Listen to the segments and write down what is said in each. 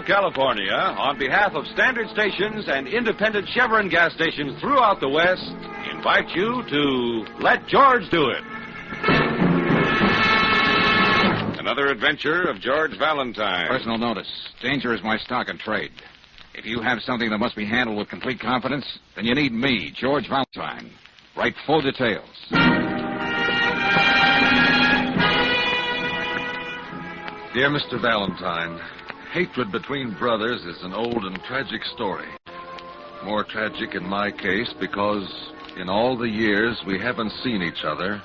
California, on behalf of standard stations and independent Chevron gas stations throughout the West, invite you to Let George Do It. Another adventure of George Valentine. Personal notice. Danger is my stock and trade. If you have something that must be handled with complete confidence, then you need me, George Valentine. Write full details. Dear Mr. Valentine, hatred between brothers is an old and tragic story. More tragic in my case because in all the years we haven't seen each other,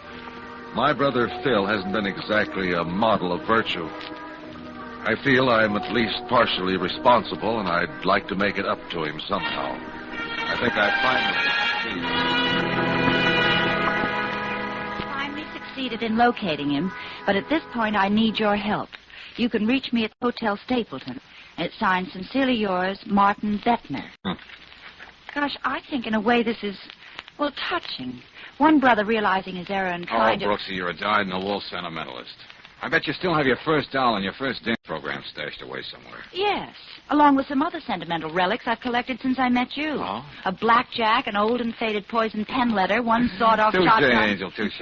my brother Phil hasn't been exactly a model of virtue. I feel I'm at least partially responsible, and I'd like to make it up to him somehow. I think I finally succeeded in locating him, but at this point I need your help. You can reach me at the Hotel Stapleton. It's signed Sincerely Yours, Martin Bettner. Gosh, I think in a way this is, well, touching. One brother realizing his error and trying to... Oh, Brooksy, you're a dyed-in-the-wool sentimentalist. I bet you still have your first doll and your first dance program stashed away somewhere. Yes, along with some other sentimental relics I've collected since I met you. Oh? A blackjack, an old and faded poison pen letter, one sawed-off shotgun. Touche, Angel, touche.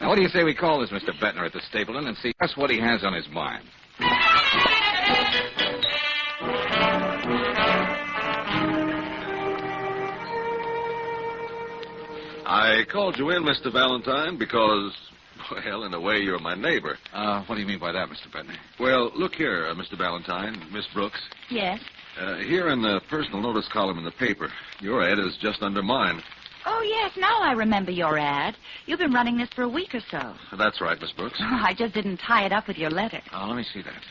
Now, what do you say we call this Mr. Bettner at the Stapleton and see just what he has on his mind? I called you in, Mr. Valentine, because, well, in a way, you're my neighbor. What do you mean by that, Mr. Bettner? Well, look here, Mr. Valentine, Miss Brooks. Yes? Here in the personal notice column in the paper, your ad is just under mine. Oh, yes, now I remember your ad. You've been running this for a week or so. That's right, Miss Brooks. Oh, I just didn't tie it up with your letter. Oh, let me see that.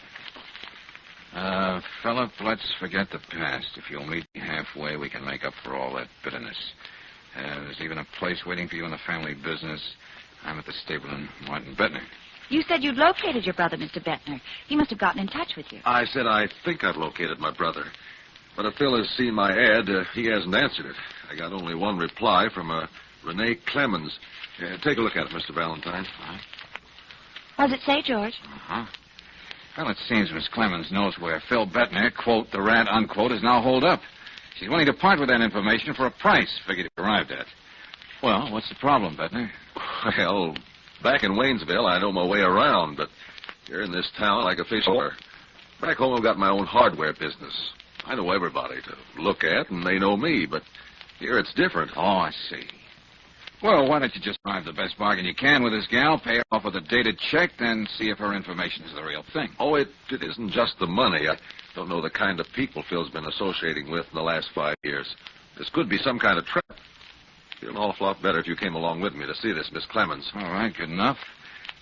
Philip, let's forget the past. If you'll meet me halfway, we can make up for all that bitterness. There's even a place waiting for you in the family business. I'm at the Stapleton, Martin Bettner. You said you'd located your brother, Mr. Bettner. He must have gotten in touch with you. I said I think I've located my brother. But if Phil has seen my ad, he hasn't answered it. I got only one reply from Renee Clemens. Take a look at it, Mr. Valentine. What does it say, George? Uh-huh. Well, it seems Miss Clemens knows where Phil Bettner, quote, the rat, unquote, is now holed up. She's willing to part with that information for a price figure to arrived at. Well, what's the problem, Bettner? Well, back in Waynesville, I know my way around, but here in this town, like a fish wire. Back home, I've got my own hardware business. I know everybody to look at, and they know me, but here it's different. Oh, I see. Well, why don't you just find the best bargain you can with this gal, pay her off with a dated check, then see if her information is the real thing. Oh, it isn't just the money. I don't know the kind of people Phil's been associating with in the last 5 years. This could be some kind of trap. Feel an awful lot better if you came along with me to see this, Miss Clemens. All right, good enough.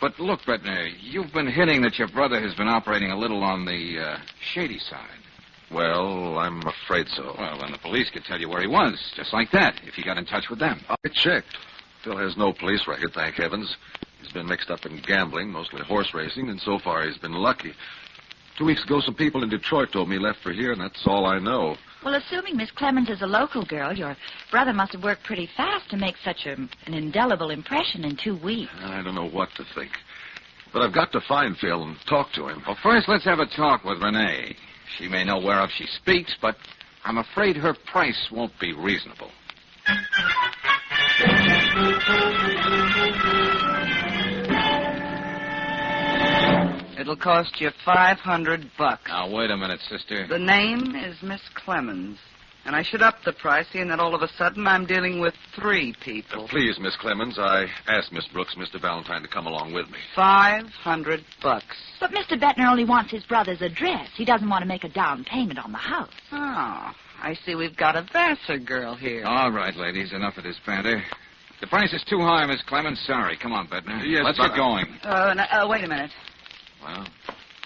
But look, Bettner, you've been hinting that your brother has been operating a little on the shady side. Well, I'm afraid so. Well, then the police could tell you where he was, just like that, if you got in touch with them. I checked. Phil has no police record, thank heavens. He's been mixed up in gambling, mostly horse racing, and so far he's been lucky. 2 weeks ago, some people in Detroit told me he left for here, and that's all I know. Well, assuming Miss Clemens is a local girl, your brother must have worked pretty fast to make such an indelible impression in 2 weeks. I don't know what to think. But I've got to find Phil and talk to him. Well, first, let's have a talk with Renee. She may know whereof she speaks, but I'm afraid her price won't be reasonable. It'll cost you $500. Now, wait a minute, sister. The name is Miss Clemens. And I should up the price, seeing that all of a sudden I'm dealing with 3 people. Please, Miss Clemens, I asked Miss Brooks, Mr. Valentine, to come along with me. $500. But Mr. Bettner only wants his brother's address. He doesn't want to make a down payment on the house. Oh, I see we've got a Vassar girl here. All right, ladies, enough of this banter. The price is too high, Miss Clemens. Sorry. Come on, Bettner. Yes, let's get going. Wait a minute. Well?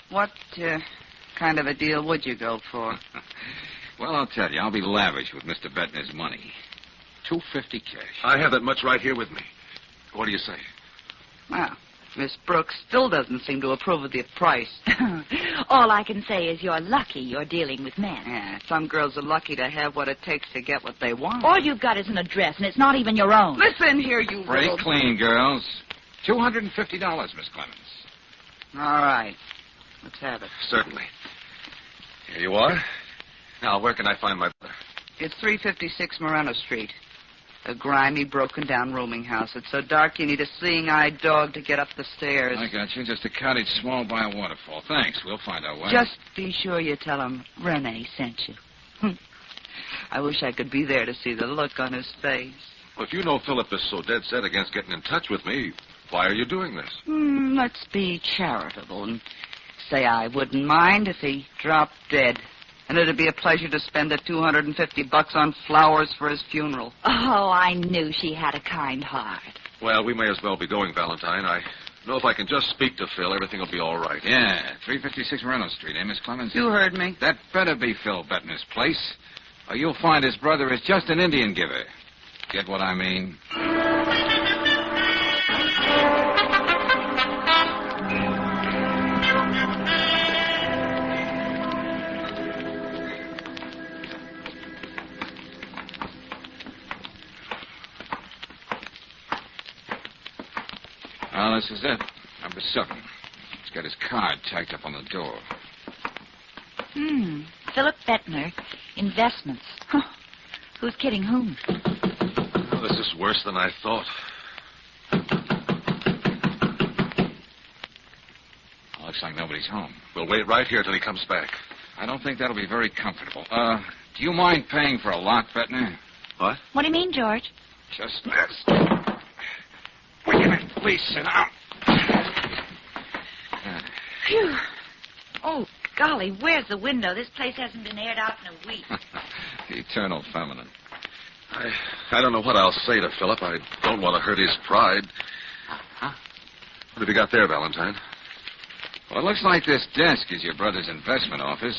What kind of a deal would you go for? Well, I'll tell you. I'll be lavish with Mr. Bettner's money. $250 cash. I have that much right here with me. What do you say? Well, Miss Brooks still doesn't seem to approve of the price. All I can say is you're lucky you're dealing with men. Yeah, some girls are lucky to have what it takes to get what they want. All you've got is an address, and it's not even your own. Listen here, you Break little... clean, girls. $250, Miss Clemens. All right. Let's have it. Certainly. Here you are. Now, where can I find my brother? It's 356 Moreno Street. A grimy, broken-down rooming house. It's so dark you need a seeing-eyed dog to get up the stairs. I got you. Just a cottage small by a waterfall. Thanks. We'll find our way. Just be sure you tell him Renee sent you. I wish I could be there to see the look on his face. Well, if you know Philip is so dead set against getting in touch with me, why are you doing this? Let's be charitable and say I wouldn't mind if he dropped dead. And it'd be a pleasure to spend the $250 on flowers for his funeral. Oh, I knew she had a kind heart. Well, we may as well be going, Valentine. I know if I can just speak to Phil, everything will be all right. Yeah, 356 Moreno Street, eh, Miss Clemens? You heard me. That better be Phil Bettner's place, or you'll find his brother is just an Indian giver. Get what I mean? Well, this is it. Number 7. He's got his card tacked up on the door. Philip Bettner, investments. Huh. Who's kidding whom? Oh, this is worse than I thought. Looks like nobody's home. We'll wait right here till he comes back. I don't think that'll be very comfortable. Do you mind paying for a lock, Bettner? What? What do you mean, George? Just this. Wait a minute. Please sit down. Phew. Oh, golly, where's the window? This place hasn't been aired out in a week. Eternal feminine. I don't know what I'll say to Philip. I don't want to hurt his pride. Huh? What have you got there, Valentine? Well, it looks like this desk is your brother's investment office.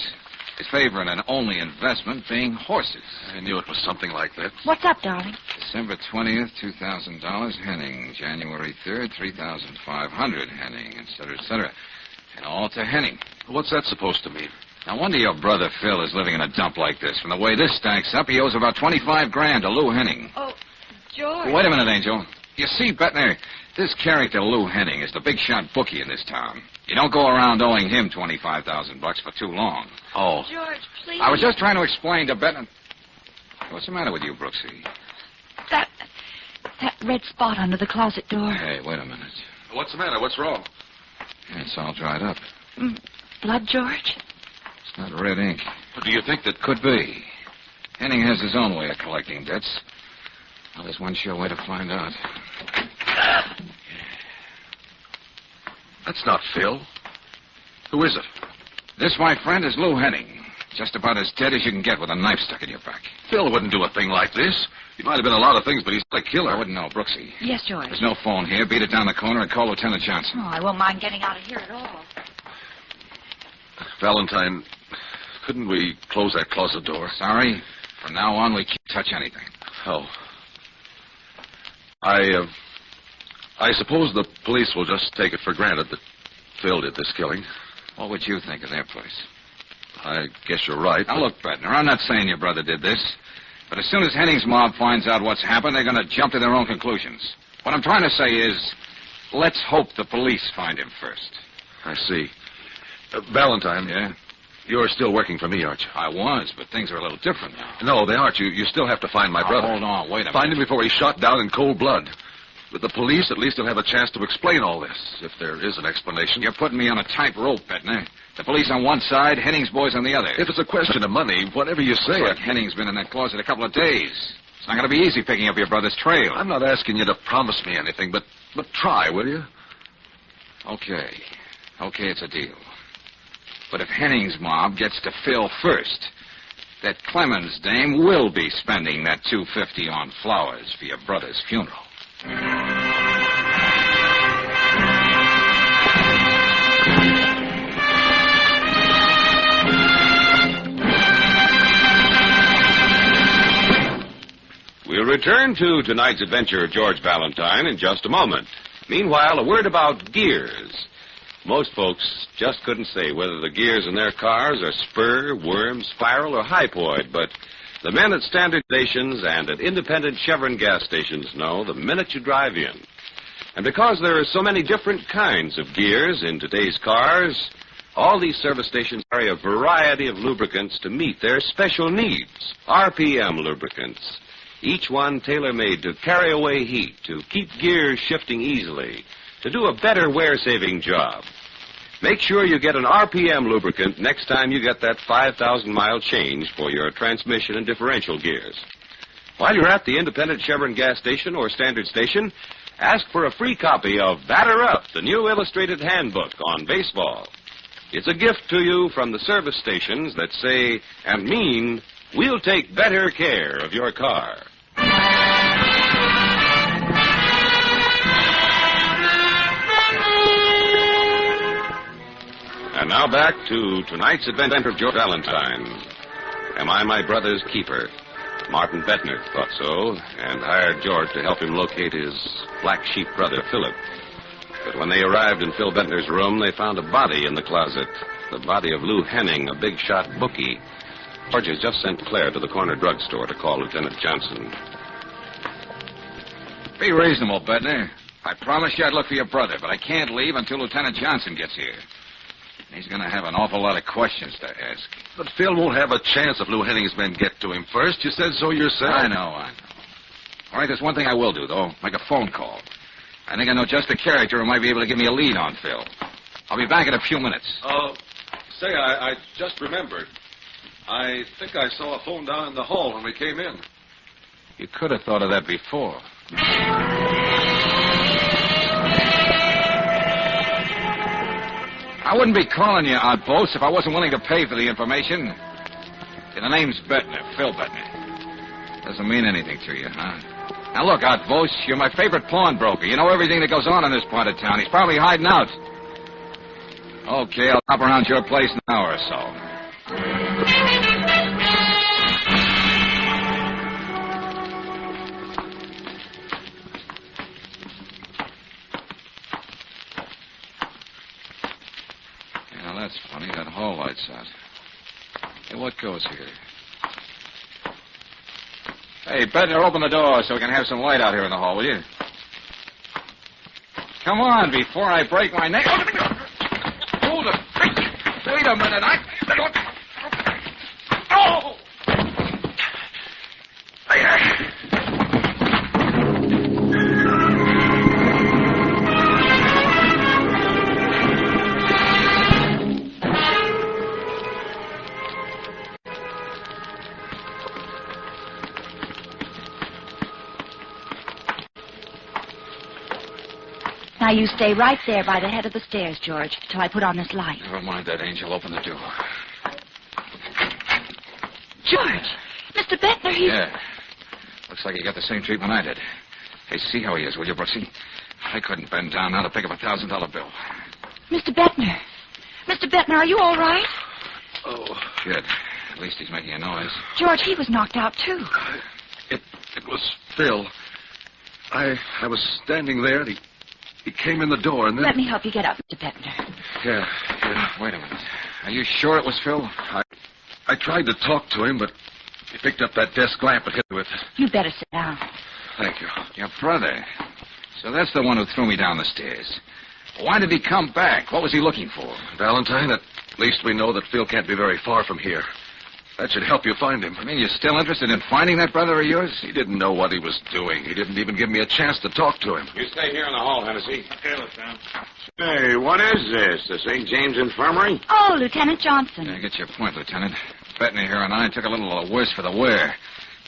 His favorite and only investment being horses. I knew it was something like that. What's up, darling? December 20th, $2,000, Henning. January 3rd, $3,500, Henning, et cetera, and all to Henning. What's that supposed to mean? No wonder your brother Phil is living in a dump like this. From the way this stacks up, he owes about $25,000 to Lou Henning. Oh, George. Wait a minute, Angel. You see, Bettner, this character Lou Henning is the big shot bookie in this town. You don't go around owing him $25,000 for too long. Oh. George, please. I was just trying to explain to Bettner. What's the matter with you, Brooksy? That red spot under the closet door. Hey, wait a minute. What's the matter? What's wrong? It's all dried up. Blood, George? It's not red ink. But do you think that... Could be. Henning has his own way of collecting debts. Well, there's one sure way to find out. That's not Phil. Who is it? This, my friend, is Lou Henning. Just about as dead as you can get with a knife stuck in your back. Phil wouldn't do a thing like this. He might have been a lot of things, but he's not a killer. I wouldn't know, Brooksy. Yes, George. There's no phone here. Beat it down the corner and call Lieutenant Johnson. Oh, I won't mind getting out of here at all. Valentine, couldn't we close that closet door? Sorry. From now on, we can't touch anything. Oh. I suppose the police will just take it for granted that Phil did this killing. What would you think of their place? I guess you're right. Now, look, Bettner, I'm not saying your brother did this. But as soon as Henning's mob finds out what's happened, they're going to jump to their own conclusions. What I'm trying to say is, let's hope the police find him first. I see. Valentine. Yeah? You're still working for me, aren't you? I was, but things are a little different now. No, they aren't. You still have to find my brother. Hold on, wait a minute. Find him before he's shot down in cold blood. With the police, at least he'll have a chance to explain all this, if there is an explanation. You're putting me on a tight rope, Bettner. The police on one side, Henning's boys on the other. If it's a question of money, whatever you say... Look, Henning's been in that closet a couple of days. It's not going to be easy picking up your brother's trail. I'm not asking you to promise me anything, but try, will you? Okay, it's a deal. But if Henning's mob gets to Phil first, that Clemens dame will be spending that $250 on flowers for your brother's funeral. We'll return to tonight's adventure of George Valentine in just a moment. Meanwhile, a word about gears. Most folks just couldn't say whether the gears in their cars are spur, worm, spiral, or hypoid, but the men at standard stations and at independent Chevron gas stations know the minute you drive in. And because there are so many different kinds of gears in today's cars, All these service stations carry a variety of lubricants to meet their special needs. RPM lubricants. Each one tailor-made to carry away heat, to keep gears shifting easily, to do a better wear-saving job. Make sure you get an RPM lubricant next time you get that 5,000-mile change for your transmission and differential gears. While you're at the independent Chevron gas station or standard station, ask for a free copy of Batter Up, the new illustrated handbook on baseball. It's a gift to you from the service stations that say and mean, we'll take better care of your car. And now back to tonight's adventure of George Valentine. Am I my brother's keeper? Martin Bettner thought so, and hired George to help him locate his black sheep brother, Philip. But when they arrived in Phil Bettner's room, they found a body in the closet. The body of Lou Henning, a big-shot bookie. George has just sent Claire to the corner drugstore to call Lieutenant Johnson. Be reasonable, Bettner. I promised you I'd look for your brother, but I can't leave until Lieutenant Johnson gets here. He's going to have an awful lot of questions to ask. But Phil won't have a chance if Lou Henning's men get to him first. You said so yourself. I know. All right, there's one thing I will do, though. Make a phone call. I think I know just the character who might be able to give me a lead on Phil. I'll be back in a few minutes. Say, I just remembered. I think I saw a phone down in the hall when we came in. You could have thought of that before. I wouldn't be calling you outpost if I wasn't willing to pay for the information. The name's Bettner, Phil Bettner. Doesn't mean anything to you, huh? Now, look, outpost, you're my favorite pawnbroker. You know everything that goes on in this part of town. He's probably hiding out. Okay, I'll hop around your place in an hour or so. Yeah, that's funny. That hall light's out. Hey, what goes here? Hey, Bettner, open the door so we can have some light out here in the hall, will you? Come on, before I break my neck. Hold it. Wait a minute. Oh! Now, you stay right there by the head of the stairs, George, till I put on this light. Never mind that, Angel. Open the door. George! Mr. Bettner, he's... Yeah. Looks like he got the same treatment I did. Hey, see how he is, will you, Brooksy? I couldn't bend down now to pick up a $1,000 bill. Mr. Bettner. Mr. Bettner, are you all right? Oh. Good. At least he's making a noise. George, he was knocked out, too. It was Phil. I was standing there, and he came in the door, and then... Let me help you get up, Mr. Bettner. Yeah. Wait a minute. Are you sure it was Phil? I tried to talk to him, but he picked up that desk lamp and hit me with it. You better sit down. Thank you. Your brother. So that's the one who threw me down the stairs. Why did he come back? What was he looking for? Valentine, at least we know that Phil can't be very far from here. That should help you find him. I mean, you're still interested in finding that brother of yours? He didn't know what he was doing. He didn't even give me a chance to talk to him. You stay here in the hall, Hennessy. Okay, Lieutenant. Hey, what is this? The St. James Infirmary? Oh, Lieutenant Johnson. I get your point, Lieutenant. Bettner here and I took a little worse for the wear,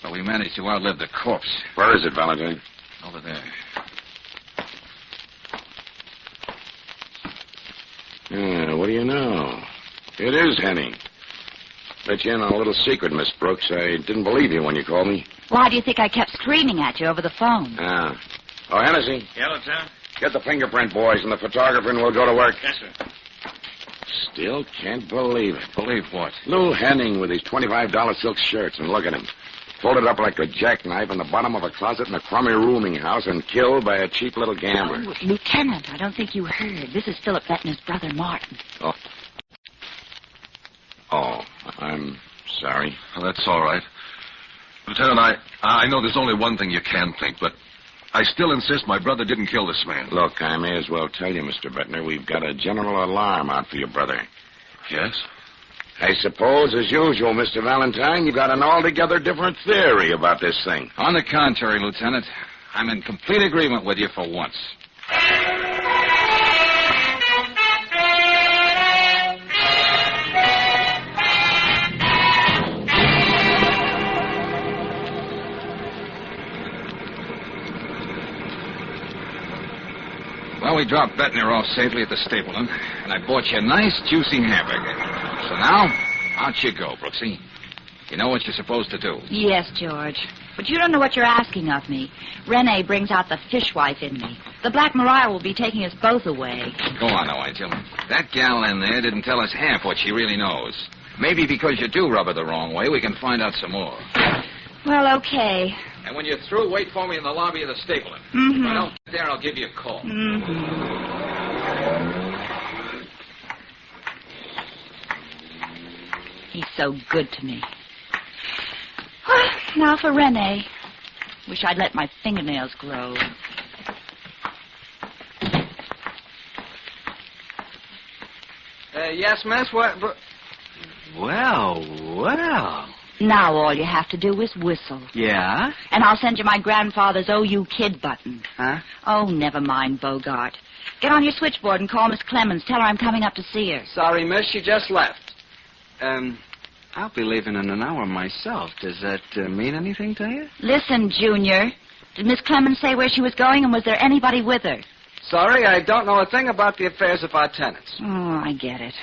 but we managed to outlive the corpse. Where is it, Valentine? Over there. Yeah, what do you know? It is Henning. Let you in on a little secret, Miss Brooks. I didn't believe you when you called me. Why do you think I kept screaming at you over the phone? Ah. Oh, Hennessy, Yeah, Lieutenant? get the fingerprint boys and the photographer and we'll go to work. Yes, sir. Still can't believe it. Believe what? Lou Henning with his $25 silk shirts, and look at him. Folded up like a jackknife in the bottom of a closet in a crummy rooming house and killed by a cheap little gambler. Oh, Lieutenant, I don't think you heard. This is Philip Bettner's brother, Martin. Oh, I'm sorry. Well, that's all right. Lieutenant, I know there's only one thing you can think, but I still insist my brother didn't kill this man. Look, I may as well tell you, Mr. Bettner, we've got a general alarm out for your brother. Yes? I suppose, as usual, Mr. Valentine, you got an altogether different theory about this thing. On the contrary, Lieutenant, I'm in complete agreement with you for once. Well, we dropped Bettner off safely at the Stapleton, and I bought you a nice, juicy hamburger. So now, out you go, Brooksy. You know what you're supposed to do. Yes, George. But you don't know what you're asking of me. Renee brings out the fishwife in me. The Black Maria will be taking us both away. Go on, now, Angel. That gal in there didn't tell us half what she really knows. Maybe because you do rub her the wrong way, we can find out some more. Well, okay. And when you're through, wait for me in the lobby of the Stapleton. Mm-hmm. If I don't get there, I'll give you a call. Mm-hmm. He's so good to me. Now for Renee. Wish I'd let my fingernails grow. Yes, miss? What? Well. Now all you have to do is whistle. Yeah? And I'll send you my grandfather's OU Kid button. Huh? Oh, never mind, Bogart. Get on your switchboard and call Miss Clemens. Tell her I'm coming up to see her. Sorry, miss, she just left. I'll be leaving in an hour myself. Does that mean anything to you? Listen, Junior. Did Miss Clemens say where she was going, and was there anybody with her? Sorry, I don't know a thing about the affairs of our tenants. Oh, I get it.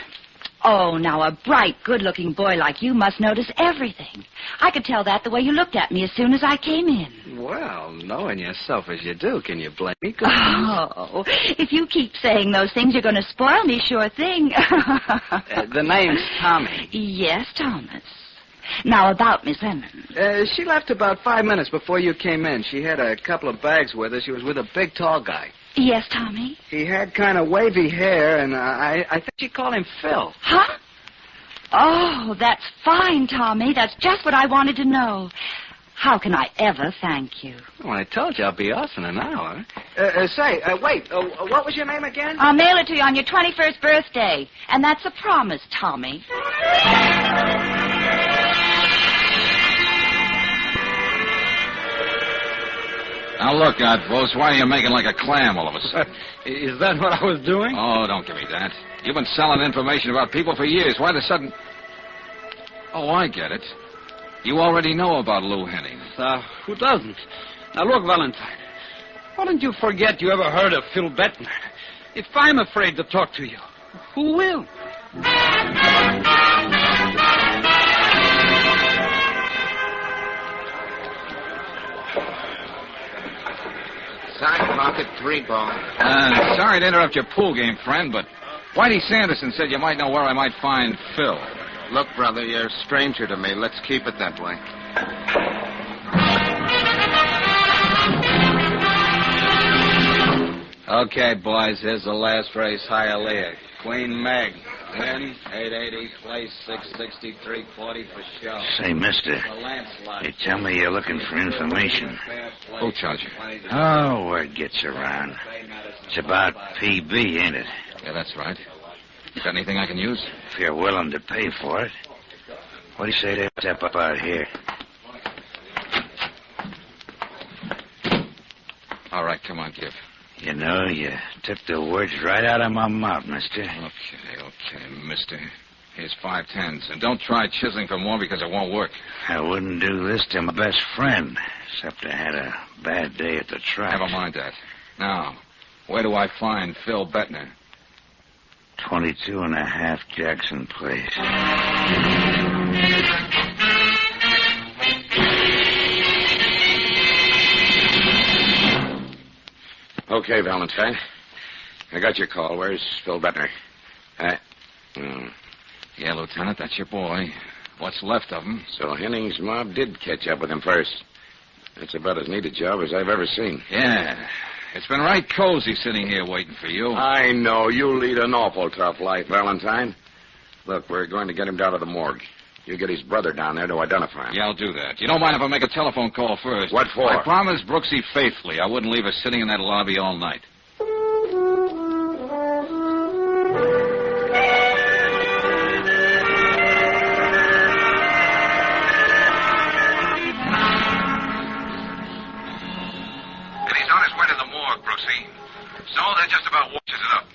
Oh, now a bright, good-looking boy like you must notice everything. I could tell that the way you looked at me as soon as I came in. Well, knowing yourself as you do, can you blame me? Oh, if you keep saying those things, you're going to spoil me, sure thing. The name's Tommy. Yes, Thomas. Now, about Miss Clemens. She left about 5 minutes before you came in. She had a couple of bags with her. She was with a big, tall guy. Yes, Tommy? He had kind of wavy hair, and I think she called him Phil. Huh? Oh, that's fine, Tommy. That's just what I wanted to know. How can I ever thank you? Well, I told you I'll be off in an hour. Wait. What was your name again? I'll mail it to you on your 21st birthday. And that's a promise, Tommy. Now, look, Outpost, why are you making like a clam all of a sudden? Is that what I was doing? Oh, don't give me that. You've been selling information about people for years. Why the sudden... Oh, I get it. You already know about Lou Henning. Who doesn't? Now, look, Valentine. Why don't you forget you ever heard of Phil Bettner? If I'm afraid to talk to you, who will? Side pocket, 3 ball. Sorry to interrupt your pool game, friend, but Whitey Sanderson said you might know where I might find Phil. Look, brother, you're a stranger to me. Let's keep it that way. Okay, boys, here's the last race, Hialeah. Queen Meg. Win, 880, place 663, 40 for show. Say, mister, they tell me you're looking for information. Who tells you? Oh, word gets around. It's about PB, ain't it? Yeah, that's right. You got anything I can use? If you're willing to pay for it. What do you say to step up out here? All right, come on, give. You know, you took the words right out of my mouth, mister. Okay, mister. Here's 5 tens. And don't try chiseling for more because it won't work. I wouldn't do this to my best friend, except I had a bad day at the track. Never mind that. Now, where do I find Phil Bettner? 22.5 Jackson Place. Okay, Valentine. I got your call. Where's Phil Bettner? Yeah, Lieutenant, that's your boy. What's left of him. So Henning's mob did catch up with him first. That's about as neat a job as I've ever seen. Yeah. It's been right cozy sitting here waiting for you. I know. You lead an awful tough life, Valentine. Look, we're going to get him down to the morgue. You get his brother down there to identify him. Yeah, I'll do that. You don't mind if I make a telephone call first? What for? I promised Brooksy faithfully I wouldn't leave her sitting in that lobby all night.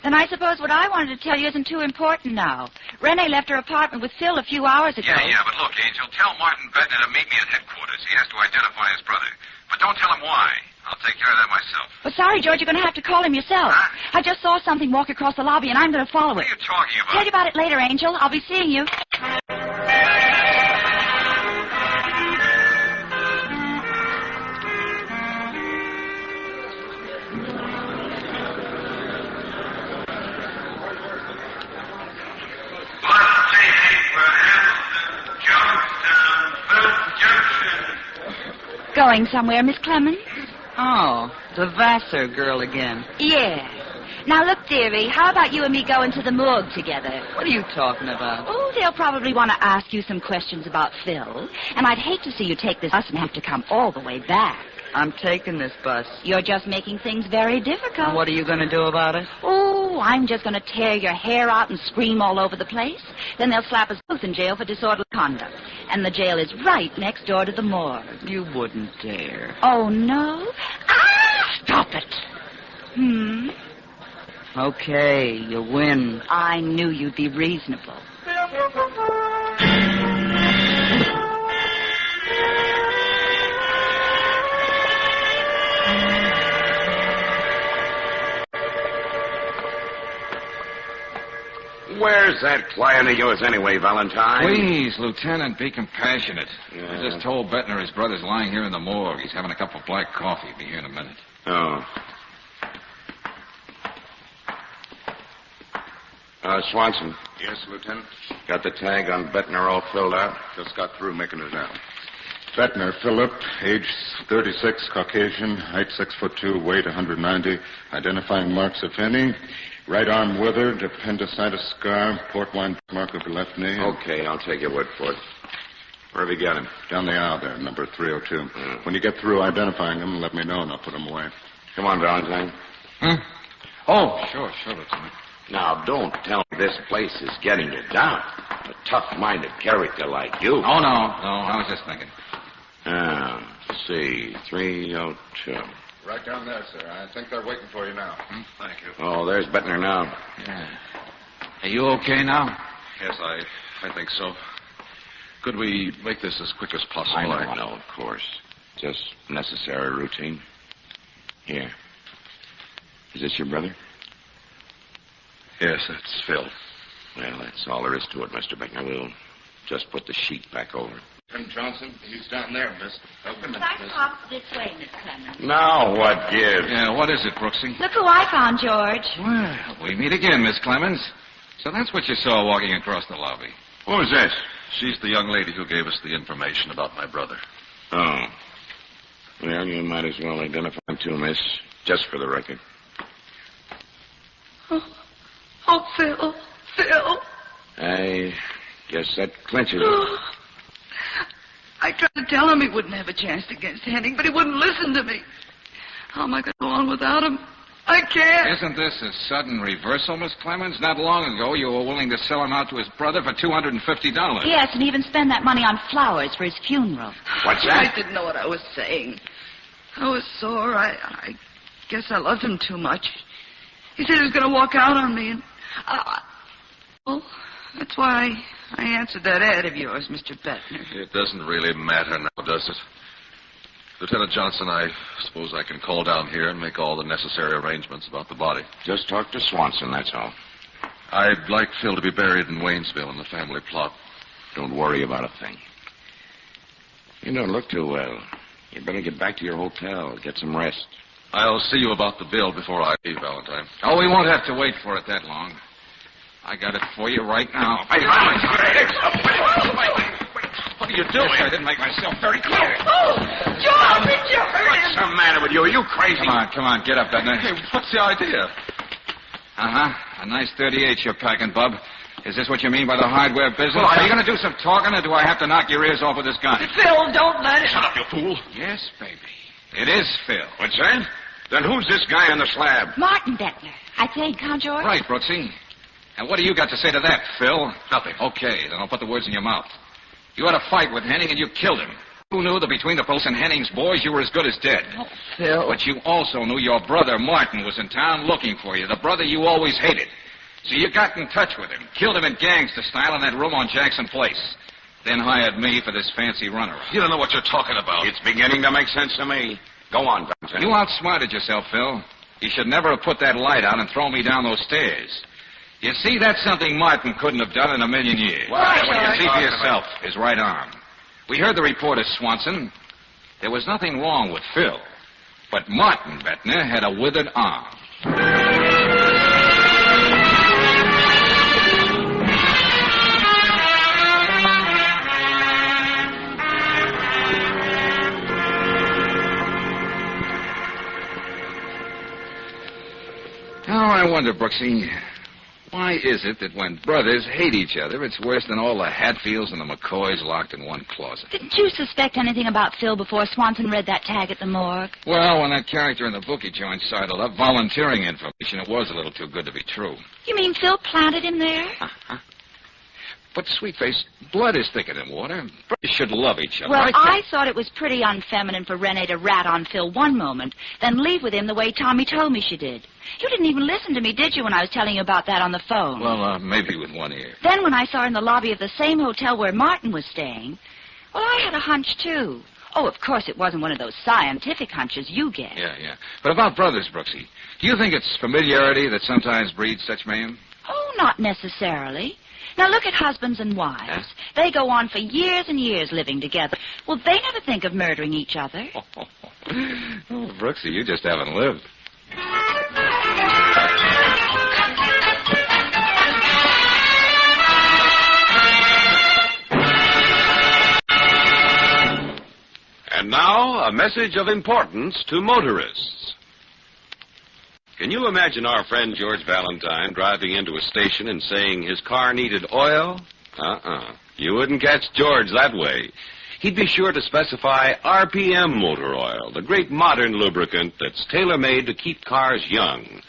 Then I suppose what I wanted to tell you isn't too important now. Renee left her apartment with Phil a few hours ago. Yeah, but look, Angel, tell Martin Bettner to meet me at headquarters. He has to identify his brother. But don't tell him why. I'll take care of that myself. Well, sorry, George, you're going to have to call him yourself. Huh? I just saw something walk across the lobby, and I'm going to follow What it. are you talking about? Tell you about it later, Angel. I'll be seeing you. Going somewhere, Miss Clemens? Oh, the Vassar girl again. Yeah. Now, look, dearie, how about you and me going to the morgue together? What are you talking about? Oh, they'll probably want to ask you some questions about Phil. And I'd hate to see you take this bus and have to come all the way back. I'm taking this bus. You're just making things very difficult. And what are you going to do about it? Oh, I'm just going to tear your hair out and scream all over the place. Then they'll slap us both in jail for disorderly conduct. And the jail is right next door to the morgue. You wouldn't dare. Oh, no? Ah! Stop it. Okay, you win. I knew you'd be reasonable. Where's that client of yours anyway, Valentine? Please, Lieutenant, be compassionate. Yeah. I just told Bettner his brother's lying here in the morgue. He's having a cup of black coffee. Be here in a minute. Oh. Swanson. Yes, Lieutenant. Got the tag on Bettner all filled out? Just got through making it out. Bettner Philip, age 36, Caucasian, height 6'2", weight 190. Identifying marks, if any. Right arm withered, appendicitis scar, port wine mark of the left knee. Okay, I'll take your word for it. Where have you got him? Down the aisle there, number 302. When you get through identifying him, let me know and I'll put him away. Come on, Valentine. Oh, sure, Lieutenant. Now, don't tell me this place is getting you down. A tough-minded character like you. Oh, no, I was just thinking. Let's see, 302. Right down there, sir. I think they're waiting for you now. Thank you. Oh, there's Bettner now. Yeah. Are you okay now? Yes, I think so. Could we make this as quick as possible? I know, of course. Just necessary routine. Here. Is this your brother? Yes, that's Phil. Well, that's all there is to it, Mr. Bettner. We'll just put the sheet back over. And Johnson, he's down there, miss. Open it, Let's talk this way, Miss Clemens. Now what gives? Yeah, what is it, Brooksy? Look who I found, George. Well, we meet again, Miss Clemens. So that's what you saw walking across the lobby. Who's this? She's the young lady who gave us the information about my brother. Oh. Well, you might as well identify him too, miss. Just for the record. Oh, Phil. I guess that clinches it. I tried to tell him he wouldn't have a chance against Henning, but he wouldn't listen to me. How am I going to go on without him? I can't. Isn't this a sudden reversal, Miss Clemens? Not long ago, you were willing to sell him out to his brother for $250. Yes, and even spend that money on flowers for his funeral. What's that? I didn't know what I was saying. I was sore. I guess I loved him too much. He said he was going to walk out on me, and well, that's why I answered that ad of yours, Mr. Bettner. It doesn't really matter now, does it? Lieutenant Johnson, I suppose I can call down here and make all the necessary arrangements about the body. Just talk to Swanson, that's all. I'd like Phil to be buried in Waynesville in the family plot. Don't worry about a thing. You don't look too well. You better get back to your hotel. Get some rest. I'll see you about the bill before I leave, Valentine. Oh, we won't have to wait for it that long. I got it for you right now. Hey, What are you doing? I didn't make myself very clear. Oh, George, did you hurt him? What's the matter with you? Are you crazy? Come on, get up, Bettner. Hey, what's the idea? Uh-huh. A nice 38 you're packing, Bub. Is this what you mean by the hardware business? Well, Are you going to do some talking, or do I have to knock your ears off with this gun? Phil, don't let it. Shut up, you fool. Yes, baby. It is Phil. What's that? Then who's this guy on the slab? Martin Bettner. I played Count George. Right, Brooksy. And what do you got to say to that, Phil? Nothing. Okay, then I'll put the words in your mouth. You had a fight with Henning and you killed him. You knew that between the police and Henning's boys, you were as good as dead. Oh, Phil. But you also knew your brother, Martin, was in town looking for you, the brother you always hated. So you got in touch with him, killed him in gangster style in that room on Jackson Place, then hired me for this fancy runaround. You don't know what you're talking about. It's beginning to make sense to me. Go on, Vincent. You outsmarted yourself, Phil. You should never have put that light out and thrown me down those stairs. You see, that's something Martin couldn't have done in a million years. Right, When you right. see for yourself, his right arm. We heard the report of Swanson. There was nothing wrong with Phil. But Martin Bettner had a withered arm. Now, I wonder, Brooksy, why is it that when brothers hate each other, it's worse than all the Hatfields and the McCoys locked in one closet? Didn't you suspect anything about Phil before Swanson read that tag at the morgue? Well, when that character in the book he joined sidled up, volunteering information, it was a little too good to be true. You mean Phil planted him there? But, Sweetface, blood is thicker than water. Brothers should love each other. Well, I thought it was pretty unfeminine for Renee to rat on Phil one moment, then leave with him the way Tommy told me she did. You didn't even listen to me, did you, when I was telling you about that on the phone? Well, maybe with one ear. Then when I saw her in the lobby of the same hotel where Martin was staying, well, I had a hunch, too. Oh, of course, it wasn't one of those scientific hunches you get. Yeah. But about brothers, Brooksy, do you think it's familiarity that sometimes breeds such mayhem? Oh, not necessarily. Now, look at husbands and wives. Huh? They go on for years and years living together. Well, they never think of murdering each other. Oh, Brooksy, you just haven't lived. And now, a message of importance to motorists. Can you imagine our friend George Valentine driving into a station and saying his car needed oil? You wouldn't catch George that way. He'd be sure to specify RPM motor oil, the great modern lubricant that's tailor-made to keep cars young.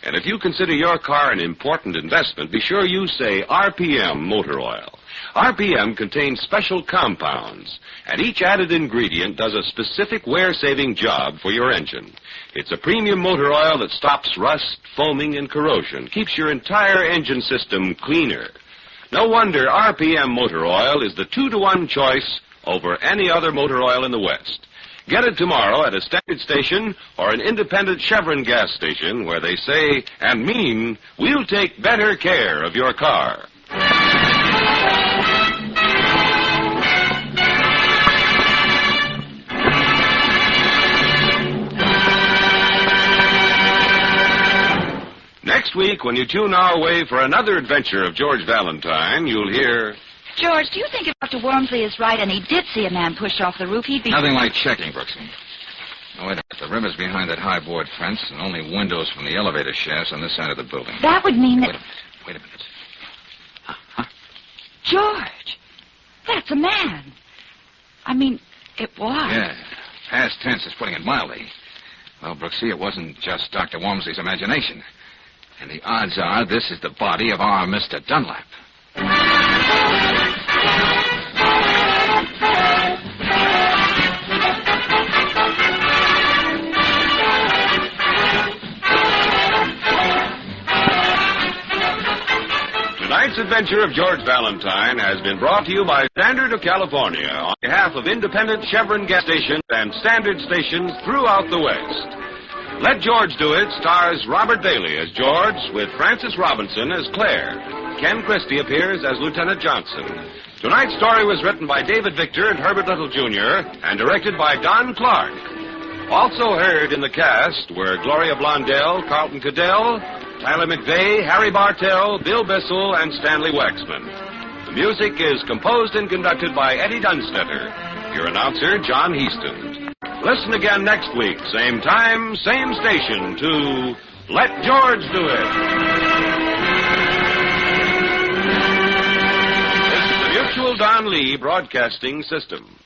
And if you consider your car an important investment, be sure you say RPM motor oil. RPM contains special compounds, and each added ingredient does a specific wear-saving job for your engine. It's a premium motor oil that stops rust, foaming, and corrosion, keeps your entire engine system cleaner. No wonder RPM motor oil is the 2-to-1 choice over any other motor oil in the West. Get it tomorrow at a standard station or an independent Chevron gas station where they say and mean, we'll take better care of your car. Next week, when you tune our way for another adventure of George Valentine, you'll hear... George, do you think if Dr. Wormsley is right and he did see a man push off the roof, he'd be... Nothing like checking, Brooksy. Oh, wait a minute. The river's behind that high board fence and only windows from the elevator shafts on this side of the building. That would mean that... Wait a minute. George, that's a man. I mean, it was. Yeah. Past tense is putting it mildly. Well, Brooksy, it wasn't just Dr. Wormsley's imagination. And the odds are this is the body of our Mr. Dunlap. Tonight's adventure of George Valentine has been brought to you by Standard of California on behalf of independent Chevron gas stations and standard stations throughout the West. Let George Do It stars Robert Bailey as George with Frances Robinson as Claire. Ken Christie appears as Lieutenant Johnson. Tonight's story was written by David Victor and Herbert Little, Jr. and directed by Don Clark. Also heard in the cast were Gloria Blondell, Carlton Cadell, Tyler McVeigh, Harry Bartell, Bill Bissell, and Stanley Waxman. The music is composed and conducted by Eddie Dunstetter. Your announcer, John Heaston. Listen again next week, same time, same station, to Let George Do It. This is the Mutual Don Lee Broadcasting System.